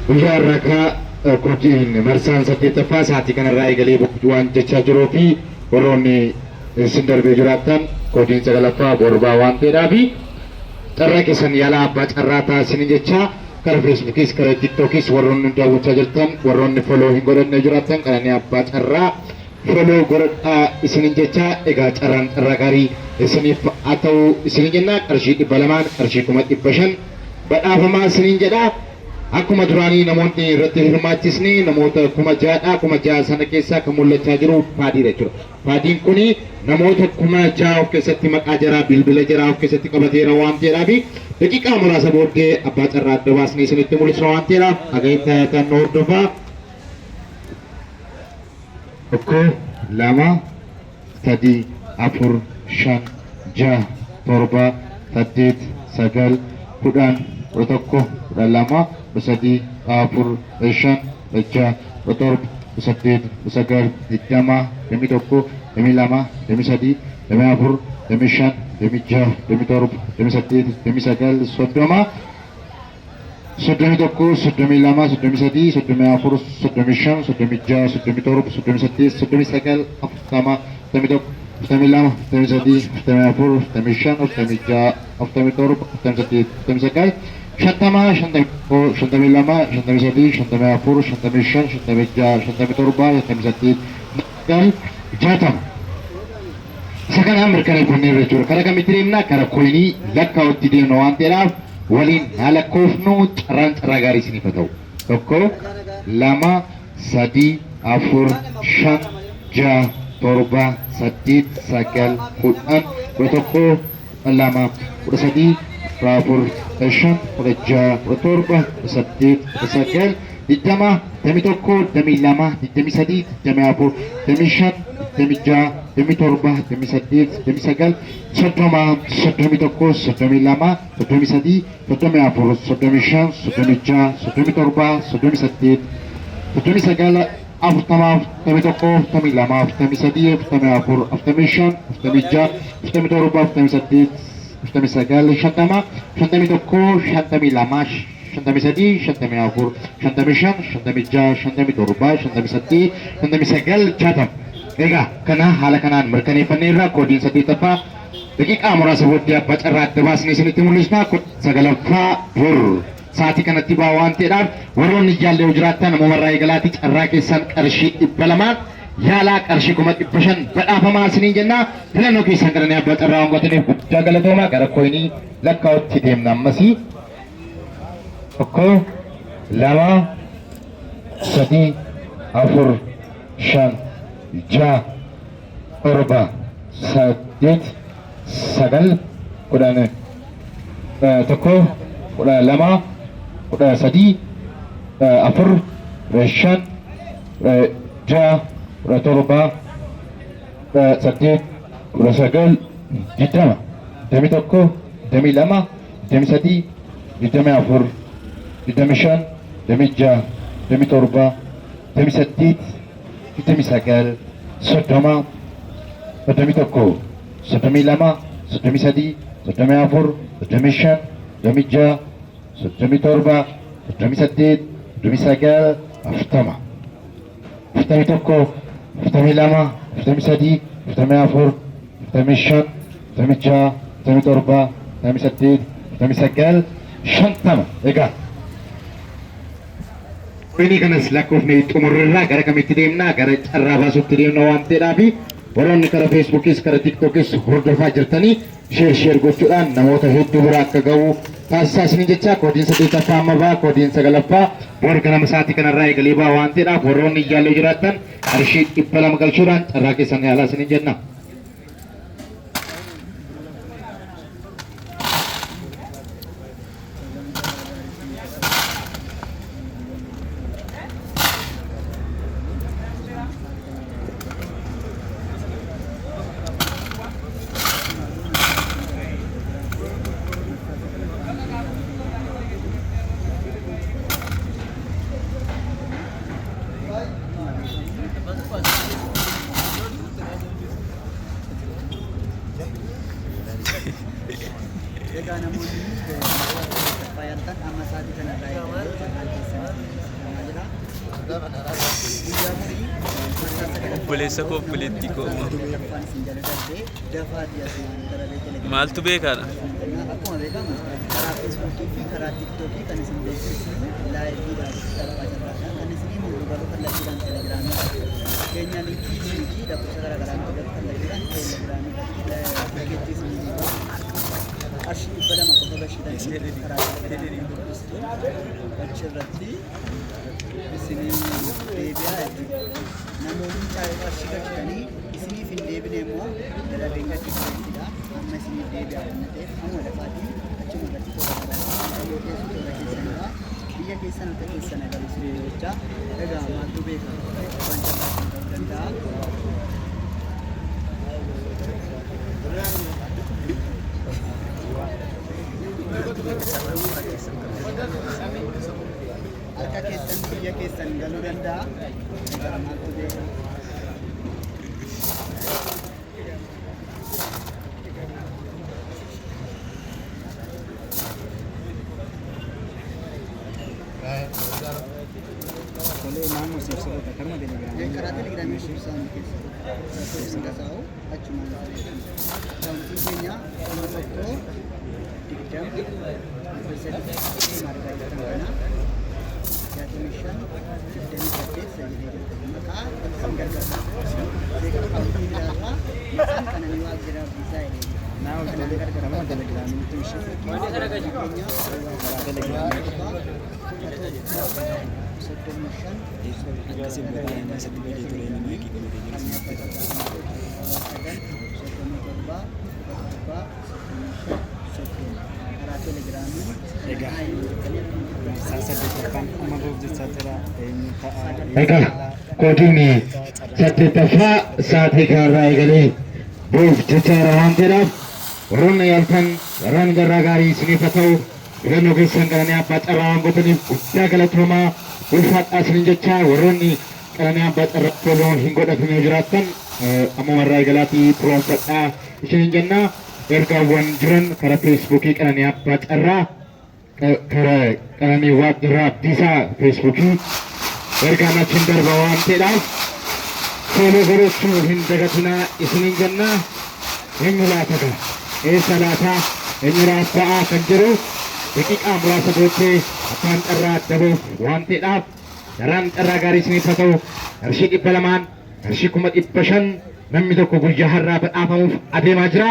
guyyaa rakaa kotiin marsaan saddeettaffaa sa'aatii kanarraa eegalee boqotuu waan jechaa jiruu fi warroonni isin darbee jiraattan kotiin sagalaffaa borbaa waan ta'eedhaa fi carraa keessan yaalaa abbaa carraa taasisan jechaa kara feesbuukis kara tiiktookis warroonni daawwachaa jirtan warroonni foloo hin godhanne jiraattan kananii abbaa carraa foloo godhadhaa isinin jechaa egaa carraan carraa gaarii isiniif haa ta'u isinin jenna qarshii 200 qarshii 500 badhaafamaa isinin jedhaa. Akkuma duraanii namoonni irratti hirmaachisne namoota 6,000 sana keessaa kan mul'achaa jiru paadiidha jechuudha. Paadiin kuni namoota 6,000 of keessatti maqaa jaraa bilbila jaraa of keessatti qabateera waan ta'eedhaaf daqiiqaa muraasa booddee abbaa carraa adda baasnee isinitti mul'isna waan ta'eedhaaf dhaga'inta kan hordofaa. 1 2 3 4 5 6 7 8 9 10 11 12 Besadi afur eshan eja betor besadid besagar dijama demi toko demi lama demi sadi demi afur demi shan demi jah demi torb demi sadid demi sagal sodoma sodomi toko sodomi lama sodomi sadi sodomi afur sodomi shan sodomi jah sodomi torb sodomi sadid sodomi sagal aftama sodomi toko sodomi lama sodomi sadi sodomi afur sodomi shan sodomi jah sodomi torb sodomi sadid sodomi sagal Shantama, shantami lama, shantami sadi, shantami afur, shantami shan, shantami jah, shantami torba, shantami sadid, dan jatam. Sekarang mereka punya rejur. Karena kami terima karena kini lakau tidak nawantilah walin halakofno caran ragaris ini betul. Toko lama, sadi, afur, shan, jah, torba, sadid, sagal, kudan, toko lama, sadi. Rafur, Eshan, Raja, Ratorba, Sadid, Sagal, Dijama, Demi Toko, Demi Lama, Demi Sadid, Demi Apur, Demi Shan, Demi Ja, Demi Torba, Demi Sadid, Demi Sagal, Sodoma, Sodomi Toko, Sodomi Lama, Sodomi Sadid, Sodomi Apur, Sodomi Shan, Sodomi Ja, Sodomi Torba, Sodomi Sadid, Sodomi Sagal, Aftama, Demi Toko, Demi Lama, Demi Sadid, Demi Apur, Demi Shan, Demi Ja, Demi Torba, Demi Sadid, Shantami sagal, shantama, shantami toko, shantami lama, shantami sadi, shantami afur, shantami shan, shantami jah, shantami torba, shantami sadi, shantami sagal, jatam. Ega, kana hala kanan mirkaneeffanneerra koodiin 8ffaa daqiiqaa muraasa booddee abbaa carraa adda baasnee isinitti mul'isna. 9ffaa bor sa'aatii kanatti ba'aa waan ta'eedhaaf warroonni jaallee jiraattan namoota eegalaatii carraa keessan qarshii 200 yaalaa qarshii 500 badhaafamaa isiniin jenna. Filannoo keessan kadhannee abbaa carraa hangotaniif guddaa galatoomaa gara koinii lakkaa'utti deemna ammasii. 1 2 3 4 5 6 7 8 9 10 tokko 12 13 4 5 6 torba saddeet 19 20 demi tokko demi lama demi sadii 24 25 demi jaha demi torba demi saddeet 29 soddoma soddomi tokko soddomi lama soddomi sadii 34 35 demi jaha soddomi torba soddomi saddeet 29 40 40 tokko 42 43 44 45 46 47 48 49 50 egaa Ini kanas lakkoofne xumurrirraa gara kamitti deemna gara carraa baasuutti deemna waan ta'eedhaaf warroonni karaa feesbuukis karaa tiiktookis hordofaa jirtanii sheer gochuudhaan namoota hedduu bira akka ga'u taasisaa isiniin jecha koodiin 8ffaa amma ba'a koodiin 9ffaa bor ganama sa'aatii kanarraa eegalee ba'a waan ta'eedhaaf warroonni iyyaallee jiraattan qarshii 200 galchuudhaan carraa keessan yaalaa isiniin jenna. Egaa namoonni baay'atan amma sa'aatii kanarraa eegalee obboleessa koo obboleettii koo maaltu beekaadha? Akkuma beekamu karaa feesbuukii fi karaa tiiktookii kan isin beeksisnu laayiviidhaan darbaa jirra. Kan isin himu garuu kallattiidhaan telegiraamii keenya linkii lakkoofsa garaagaraa irratti kallattiidhaan telegiraamii irratti isin himu. Qarshii 200 qofa bashiidhaan karaa telegiraamii gurgurtu achirratti isinii deebi'aa jechuudha. Namoonni qarshii galchitanii isiniif hin deebine immoo dalageen gadhiisaniidha. Amma isiniif deebi'aa kan ta'eef amma lafaatiin achuma irratti toora yoo keessu toora keessanidha. Biyya keessan akka keessan agarsiisu jecha egaa maaltu beekama waan carraaquu ta'uu danda'a. Harka keessan biyya keessan galuu danda'a. Egaa maaltu beekama. Naannoo siibsota karma telegiraamii karaa telegiraamii siibsaan keessa gasaa'u achumaan akaawuntiin keenya kuma tokko digdama sadii margaa kana 65 28 maqaa kan gargaaru akaawuntiin ilaalaa isaan kana ni waajjira biisaa jedhee naa ol kana gargaarama telegiraamii tuushii keenya karaa telegiraamii akkasii boodaan keessatti badee ture inni egaa koodiin saddeettaffaa sa'aatii kanarraa eegalee bu'uuf jechaadha waan ta'eedhaaf warroonni yaaltan warraan garraa gaarii isiniif haa ta'u filannoo keessan qalanii abbaa carraa waan gootaniif guddaa galatoomaa ulfaadhaa isiniin jecha warroonni qalanii abbaa carraa toloon hin godhatanii jiraattan ammumarraa eegalaatii turoonfadhaa isiniin jenna. Ergaawwan jiran karaa feesbuukii qalanii abbaa carraa karaa qalanii waajjira abdiisaa feesbuukii ergaan achiin darba waan ta'eedhaaf tolee godhachuu hin dagatinaa isiniin jenna. Eenyu laata eessa laataa eenyu ba'aa kan jedhu daqiiqaa muraasa booddee abbaan carraa dabuuf waan ta'eedhaaf daraan carraa gaarii isiniif haa ta'u qarshii 200 qarshii 500 namni tokko guyyaa har'aa badhaafamuuf adeemaa jira.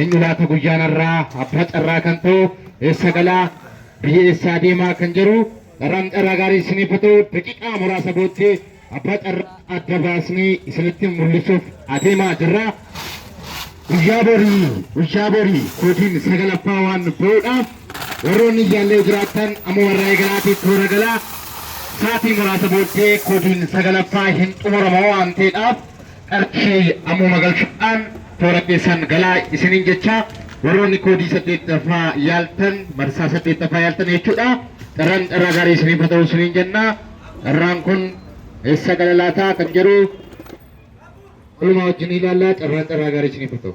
Eenyu laata guyyaan har'aa abbaa carraa kan ta'u eessa galaa biyya eessa adeemaa kan jedhu daraan carraa gaarii isiniif haa ta'u daqiiqaa muraasa booddee abbaa carraa adda baasnee isinitti mul'isuuf adeemaa jirra. Guyyaa borii koodiin 9ffaa waan ba'uudhaaf warroonni iyyaallee jiraattan amma warra eegalaatii toora galaa sa'aatii muraasa booddee koodiin 9ffaa hin xumurama waan ta'eedhaaf qarshii ammuma galchuudhaan toora keessan galaa isiniin jecha warroonni koodii 8ffaa yaaltan marsaa 8ffaa yaaltan jechuudha. Carraan carraa gaarii isiniif haa ta'u isiniin jenna. Carraan kun eessa gala laataa kan jedhu walumaa wajjin ilaallaa. Carraan carraa gaarii isiniif haa ta'u.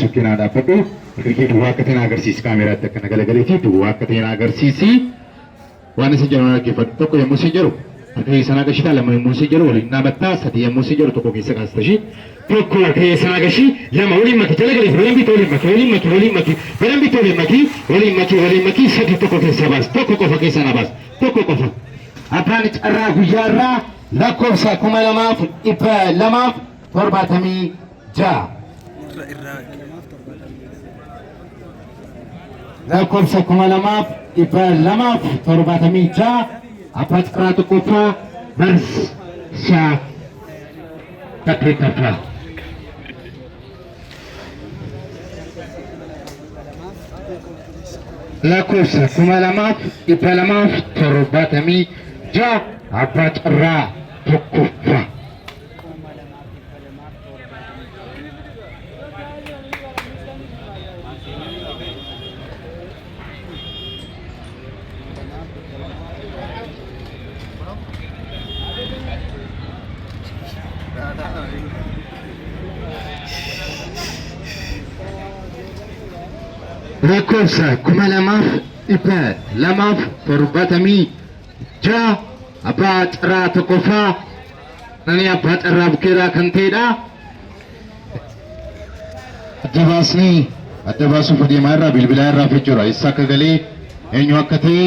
Sukkinaa dhaabbadhu hirkii duwwaa akka ta'e agarsiisi kaameraatti akkana galagaleetii duwwaa akka ta'e agarsiisi waan isin jedhu dhaggeeffadhu. Tokko yommuu isin jedhu harka keessan agarsiisaa, lama yommuu isin jedhu waliin dhaabbattaa, sadii yommuu isin jedhu tokko keessa kaastashii tokko harka keessan agarsiisi, lama waliin maki jalagaleef waliin bituu waliin maki badan bituu waliin maki sadii tokko keessa baas tokko qofa keessan baas tokko qofa. Abbaan carraa guyyaa irraa lakkoofsa 2276 lakkoofsa 2276 abbaa carraa tokkoffaa Marshaa Saddeettaffaa. Lakkoofsa 2276 abbaa carraa tokkoffaa. lakkoofsa 2270 ja'a abbaa carraa tokkoffaa nani abbaa carraa bukeeraa kan ta'edha. Adda baasuuf adeemaa irraa bilbilaa irraa jechuudha. Eessa akka galee eenyu akka ta'e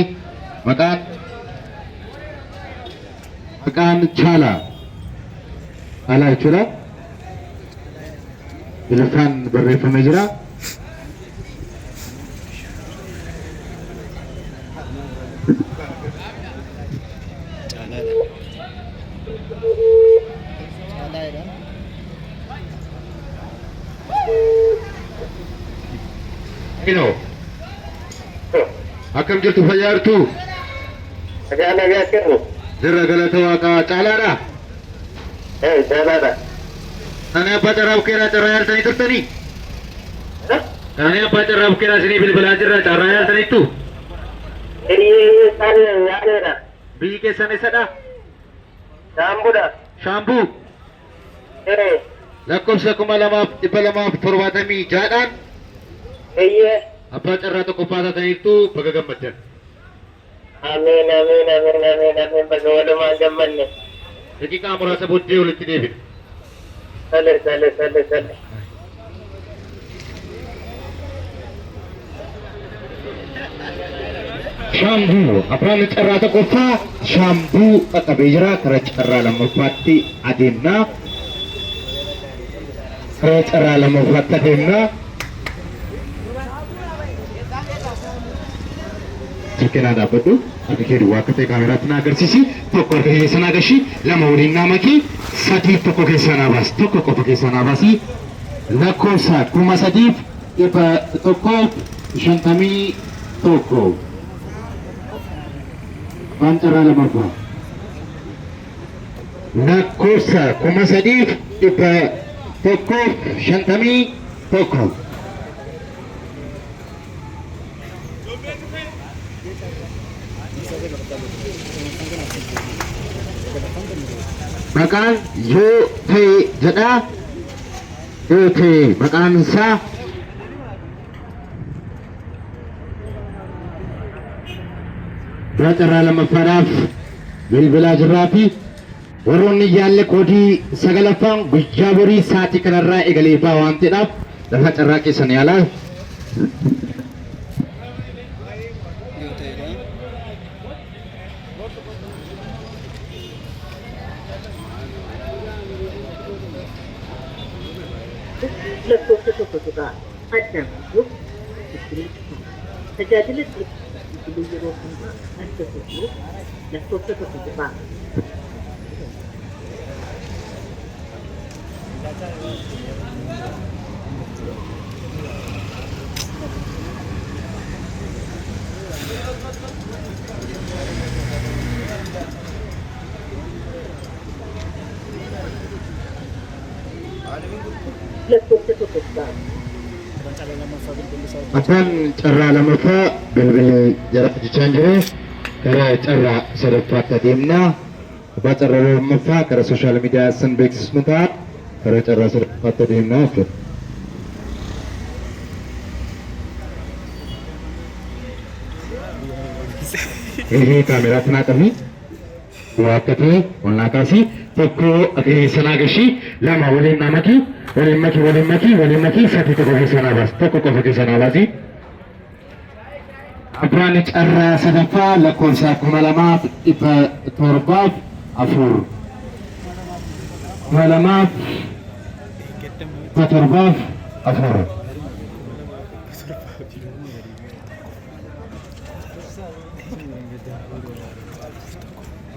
maqaan Caalaa jechuudha. Bilifaan barreeffamee jira. Ino akkam jirtu fayyaa jirtu? Dirra galata Waaqaa Caalaadha. Caalaadha. Ani abbaa carraa bukeeraa carraa yaaltanii turtanii? Ani abbaa carraa bukeeraa isinii bilbilaa jirra carraa yaaltaniittu? Yaaleedha. Biyyi keessan eessadha? Shaambuudha. Shaambuu. Lakkoofsa 2276 Eeyyee. abbaa carraa tokkoffaa taataniittu baga gammaddan. Ameen. Baga walumaan gammanne. Daqiiqaa muraasa booddee walitti deebina. Sale. Shaambuu abbaan carraa tokkoffaa shaambuu qaqqabee jira. Karaa carraa lammaffaatti adeemna. Silkina dhaabbadhu akka kee duwwaa akka ta'e kaameraatti na agarsiisi. Tokko harka keessa na agarsiisi. Lama waliin na maki. Sadii tokko keessa na baasi. Tokko qofa keessa na baasi. Lakkoofsa 3151 abbaan carraa lamaffaa. Lakkoofsa 3151 maqaan yoo ta'e jedha. Yoo ta'e maqaan isaa carraa lammaffaadhaaf bilbilaa jirraa fi warroonni yaalle koodii 9ffaan guyyaa borii sa'aatii kanarraa eegalee baa waan ta'eedhaaf lafa carraa keessan yaalaa. lakkoofsa tokko tuqaa addaan fuudhuuf biqiltuu tajaajila biqiltuu yeroo hundaa adda fuudhuuf lakkoofsa tokko tuqaa. Abbaan carraa lamaffaa bilbilee jala jechaan jiru. Karaa carraa sadaffaatti adeemna. Abbaa carraa lammaffaa karaa sooshaal miidiyaa san beeksisnu ta'a. Karaa carraa sadaffaatti adeemna jechuudha. Kaameraatti naa qabni. Waa akka ta'e wal naa kaasi. Tokko sanaa gashii lama waliin naa maki. Waliin maki sadii tokko keessa naa baasi. Tokko qofa keessa naa baasi. Abbaan carraa sadaffaa lakkoofsa 2704 2704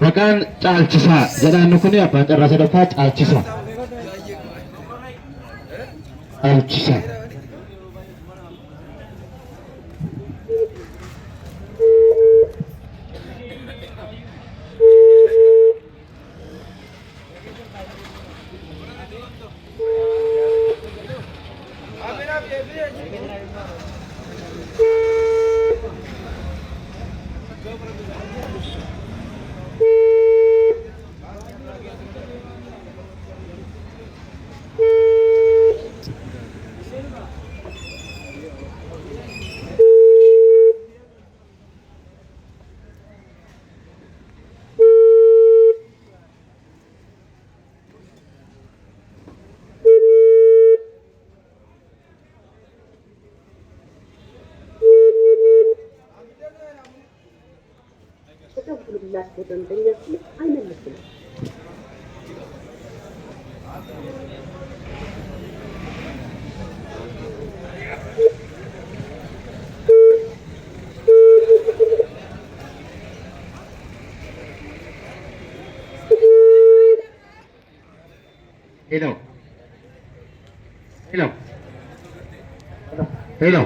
maqaan caalchisaa jedhaan kun abbaan carraa sadaffaa caalchisaa. ወጠንተኛ አይመልስም። Hello. Hello. Hello.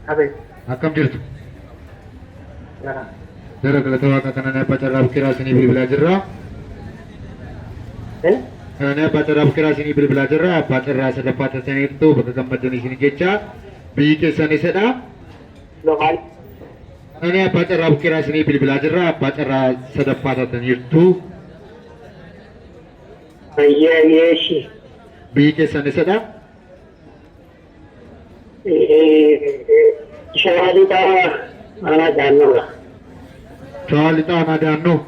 Abe. Akkam jirtu? Nara. Dara galata waaqa kana na bacarraa bukiraa isinii bilbilaa jirra. Kana na bacarraa bukiraa isinii bilbilaa jirra. Abbaa carraa sadaffaa taasisaniirtu bakka gammaddan isin jecha biyyi keessan isadha. Lokal. Kana na abbaa carraa bukiraa isinii bilbilaa jirra. Abbaa carraa sadaffaa taasisaniirtu Yeshi. biyyi keessan isadha. Shawali ta ana jannuga. Shawaa lixaa aanaa daannoo.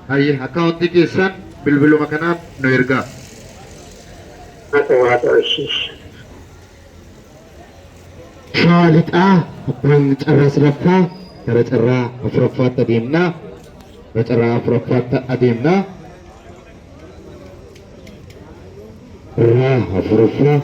Hayye akkaawuntii keessan bilbiluma kanaan nu ergaa. Wato shi. Shawaa lixaa abbaan carraa sadaffaa gara carraa afuraffaatti adeemnaa. Gara carraa afuraffaatti adeemnaa. Carraa afuraffaa.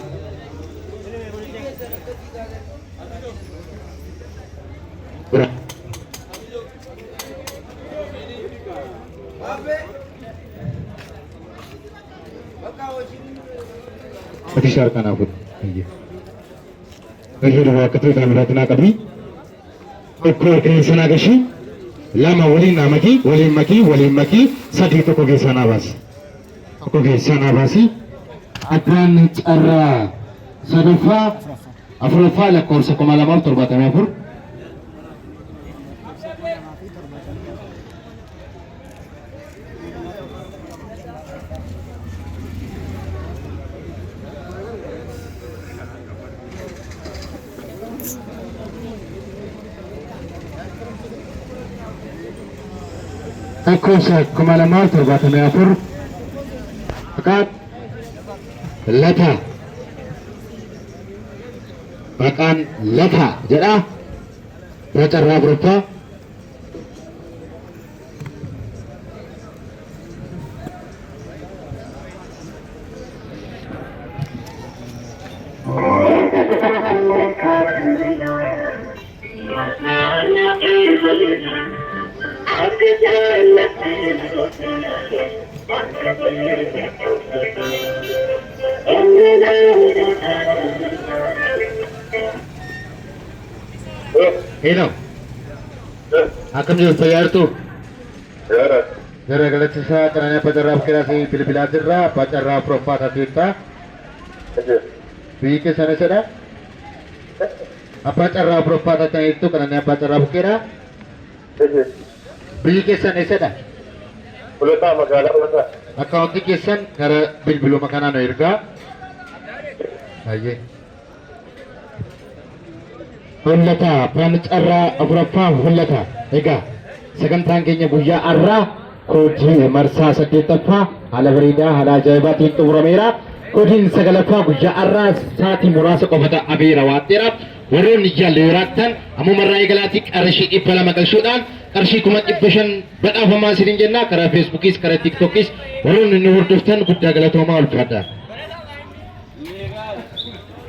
Ati syarkan aku. Iya. Akhir waktu kami datang kami. Aku ke sana kasi. Lama wali maki. Sadi tu ke sana bas. Aku ke sana basi. Akan cara sadafa. Afrofa la korsa komalamam turbatan afur. Aku kemalaman terbatan afur. Akat lata. Makan lata. Jadi cara berapa? Hello. Akan jauh bayar tu. Gara-gara sisa karena pacarra kira si bila-bila jirra pacarra profat atita. Biki sana sada. Apa cara profat atita itu karena pacarra kira. Biki sana sada. Ulata magala ulata. Akaunti kesan kara bil-bilu makanan irga. Aye. Hullata pancarra afuraffaa hullata egaa sagantaan keenya guyyaa har'aa hojii marsaa 8ffaa haala bareedaa haala ajaa'ibaatiin xumurameera. Hojiin 9ffaa guyyaa har'aa sa'aatii muraasa qofata abeera waatteera. Warroonni jaallee jiraattan ammumarraa eegalaatii qarshii 200 galchuudhaan qarshii 500 badhaafamaa isiniin jenna karaa feesbuukis karaa tiiktookis warroonni nu hordoftan guddaa galatoomaa ulfaadha.